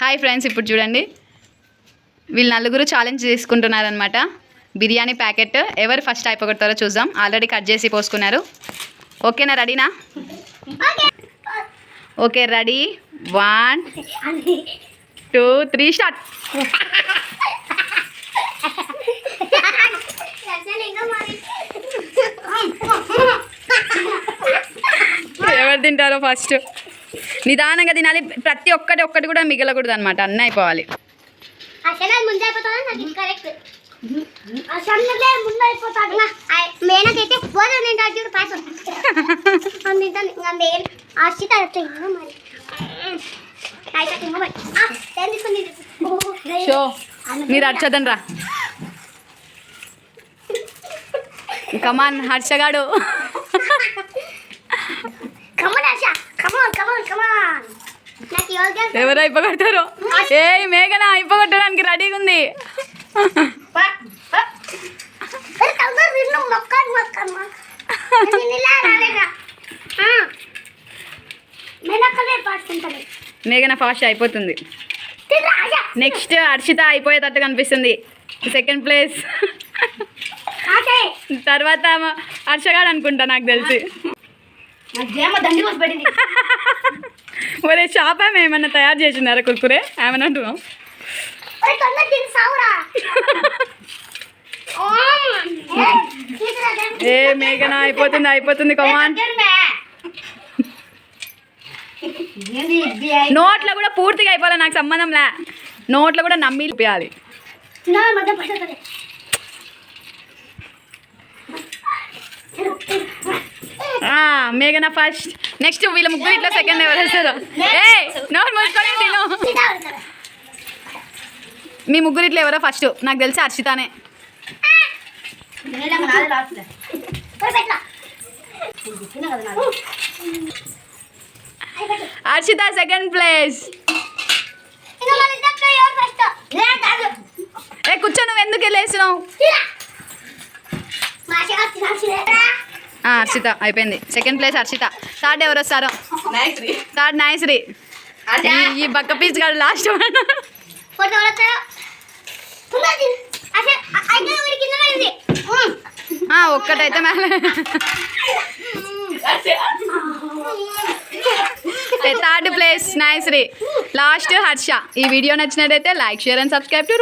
Hi friends, ఇప్పుడు చూడండి వీళ్ళు నలుగురు ఛాలెంజ్ చేసుకుంటున్నారనమాట. బిర్యానీ ప్యాకెట్ ఎవరు ఫస్ట్ అయిపోగొడతారో చూద్దాం. ఆల్రెడీ కట్ చేసి పోసుకున్నారు. ఓకేనా, రెడీనా? Okay, ready. 1 2 3 స్టార్ట్. ఎవరు తింటారో ఫస్ట్. నిదానంగా తినాలి. ప్రతి ఒక్కటి కూడా మిగలకూడదు అనమాట. అన్నీ అయిపోవాలి. షో మీరు హర్షదన్ రా. కమాన్ హర్షగాడు. ఎవరు అయిపోగొడతారు? ఏ మేఘన అయిపోగొట్టడానికి రెడీగా ఉంది. మేఘన ఫాస్ట్ అయిపోతుంది. నెక్స్ట్ హర్షిత అయిపోయేటట్టు కనిపిస్తుంది. Second place. తర్వాత హర్షగాడు అనుకుంటా, నాకు తెలిసి. ఒరే షాప్ ఆమె ఏమన్నా తయారు చేసినారా కుర్కురే? ఏమన్నా అంటున్నావు? ఏ మేఘన అయిపోతుంది. కమాన్. నోట్లో కూడా పూర్తిగా అయిపోవాలి, నాకు సంబంధంలే. నోట్లో కూడా నమ్మి చూపించాలి. మేఘన ఫస్ట్. నెక్స్ట్ వీళ్ళ ముగ్గురు ఇట్లా సెకండ్ ఎవరు వస్తారు? ఏ నోట్ మూసుకొని తిను. మీ ముగ్గురు ఇట్లా ఎవరో ఫస్ట్? నాకు తెలిసి హర్షితానే. Harshita second place. ఏ కూర్చో, నువ్వు ఎందుకు వెళ్ళేసినావు? హర్షిత అయిపోయింది. Second place Harshita. థర్డ్ ఎవరు వస్తారో? థర్డ్ నాయశ్రీ. ఈ బక్క పీస్ గారు లాస్ట్. ఒక్కటైతే third place Nayashri. Last Harsha. ఈ వీడియో నచ్చినట్టయితే like, share and subscribe to